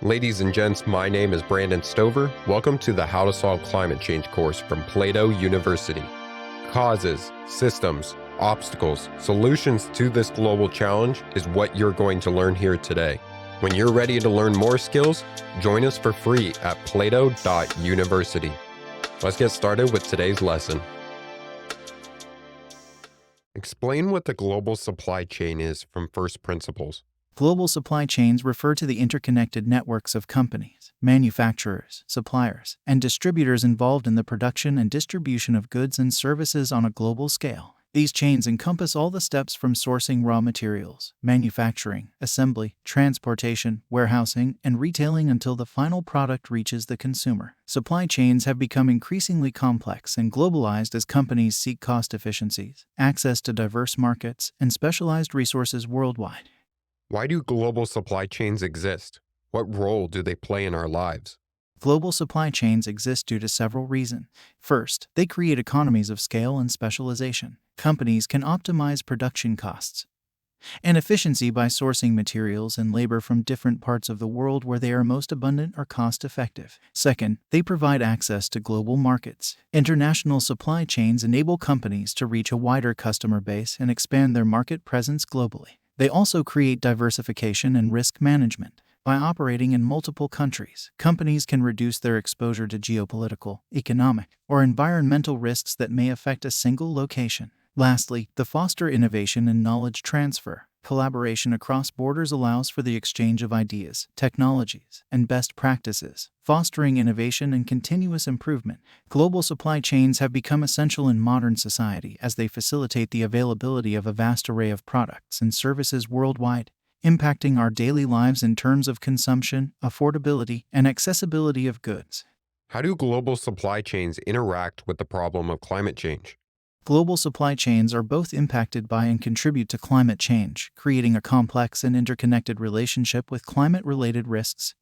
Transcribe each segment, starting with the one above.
Ladies and gents, my name is Brandon Stover. Welcome to the How to Solve Climate Change course from Plato University. Causes, systems, obstacles, solutions to this global challenge is what you're going to learn here today. When you're ready to learn more skills, join us for free at plato.university. Let's get started with today's lesson. Explain what the global supply chain is from first principles. Global supply chains refer to the interconnected networks of companies, manufacturers, suppliers, and distributors involved in the production and distribution of goods and services on a global scale. These chains encompass all the steps from sourcing raw materials, manufacturing, assembly, transportation, warehousing, and retailing until the final product reaches the consumer. Supply chains have become increasingly complex and globalized as companies seek cost efficiencies, access to diverse markets, and specialized resources worldwide. Why do global supply chains exist? What role do they play in our lives? Global supply chains exist due to several reasons. First, they create economies of scale and specialization. Companies can optimize production costs and efficiency by sourcing materials and labor from different parts of the world where they are most abundant or cost-effective. Second, they provide access to global markets. International supply chains enable companies to reach a wider customer base and expand their market presence globally. They also create diversification and risk management. By operating in multiple countries, companies can reduce their exposure to geopolitical, economic, or environmental risks that may affect a single location. Lastly, they foster innovation and knowledge transfer. Collaboration across borders allows for the exchange of ideas, technologies, and best practices, fostering innovation and continuous improvement. Global supply chains have become essential in modern society as they facilitate the availability of a vast array of products and services worldwide, impacting our daily lives in terms of consumption, affordability, and accessibility of goods. How do global supply chains interact with the problem of climate change? Global supply chains are both impacted by and contribute to climate change, creating a complex and interconnected relationship with climate-related risks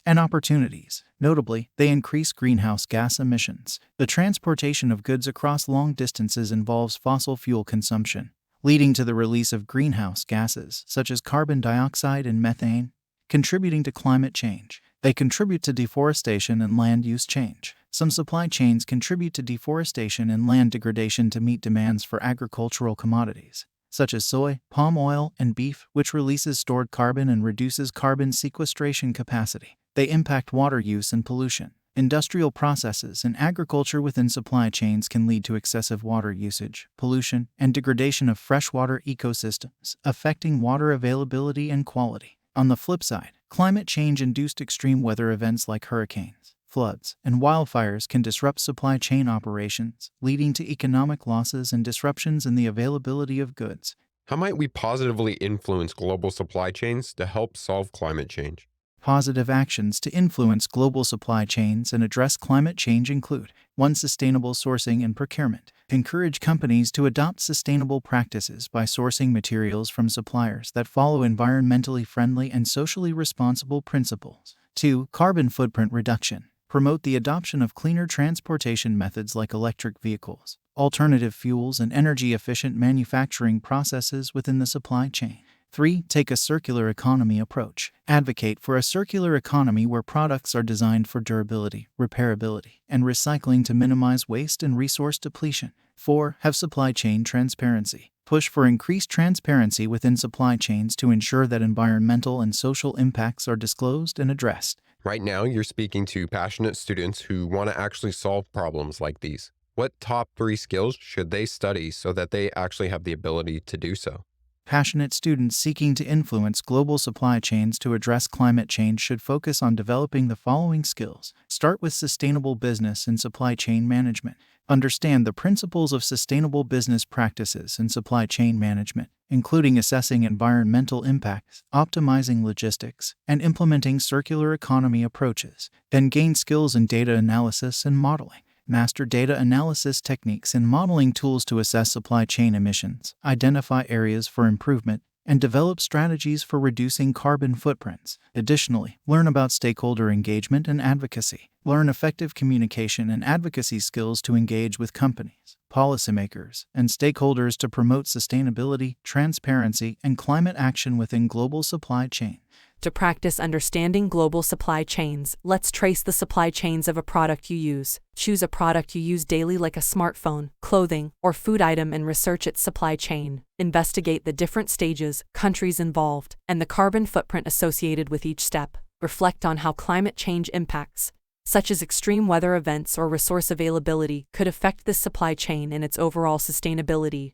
and opportunities. Notably, they increase greenhouse gas emissions. The transportation of goods across long distances involves fossil fuel consumption, leading to the release of greenhouse gases such as carbon dioxide and methane, contributing to climate change. They contribute to deforestation and land use change. Some supply chains contribute to deforestation and land degradation to meet demands for agricultural commodities, such as soy, palm oil, and beef, which releases stored carbon and reduces carbon sequestration capacity. They impact water use and pollution. Industrial processes and agriculture within supply chains can lead to excessive water usage, pollution, and degradation of freshwater ecosystems, affecting water availability and quality. On the flip side, climate change-induced extreme weather events like hurricanes, floods, and wildfires can disrupt supply chain operations, leading to economic losses and disruptions in the availability of goods. How might we positively influence global supply chains to help solve climate change? Positive actions to influence global supply chains and address climate change include 1. Sustainable sourcing and procurement. Encourage companies to adopt sustainable practices by sourcing materials from suppliers that follow environmentally friendly and socially responsible principles. 2. Carbon footprint reduction. Promote the adoption of cleaner transportation methods like electric vehicles, alternative fuels, and energy-efficient manufacturing processes within the supply chain. 3. Take a circular economy approach. Advocate for a circular economy where products are designed for durability, repairability, and recycling to minimize waste and resource depletion. 4. Have supply chain transparency. Push for increased transparency within supply chains to ensure that environmental and social impacts are disclosed and addressed. Right now, you're speaking to passionate students who want to actually solve problems like these. What top 3 skills should they study so that they actually have the ability to do so? Passionate students seeking to influence global supply chains to address climate change should focus on developing the following skills. Start with sustainable business and supply chain management. Understand the principles of sustainable business practices and supply chain management, including assessing environmental impacts, optimizing logistics, and implementing circular economy approaches. Then gain skills in data analysis and modeling. Master data analysis techniques and modeling tools to assess supply chain emissions, identify areas for improvement, and develop strategies for reducing carbon footprints. Additionally, learn about stakeholder engagement and advocacy. Learn effective communication and advocacy skills to engage with companies, policymakers, and stakeholders to promote sustainability, transparency, and climate action within global supply chain. To practice understanding global supply chains, let's trace the supply chains of a product you use. Choose a product you use daily like a smartphone, clothing, or food item and research its supply chain. Investigate the different stages, countries involved, and the carbon footprint associated with each step. Reflect on how climate change impacts, such as extreme weather events or resource availability, could affect this supply chain and its overall sustainability.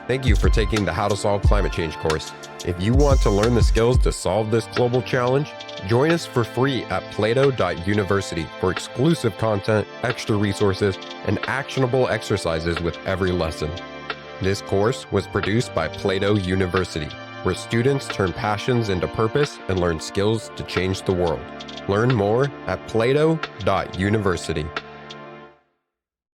Thank you for taking the How to Solve Climate Change course. If you want to learn the skills to solve this global challenge, join us for free at plato.university for exclusive content, extra resources, and actionable exercises with every lesson. This course was produced by Plato University, where students turn passions into purpose and learn skills to change the world. Learn more at plato.university.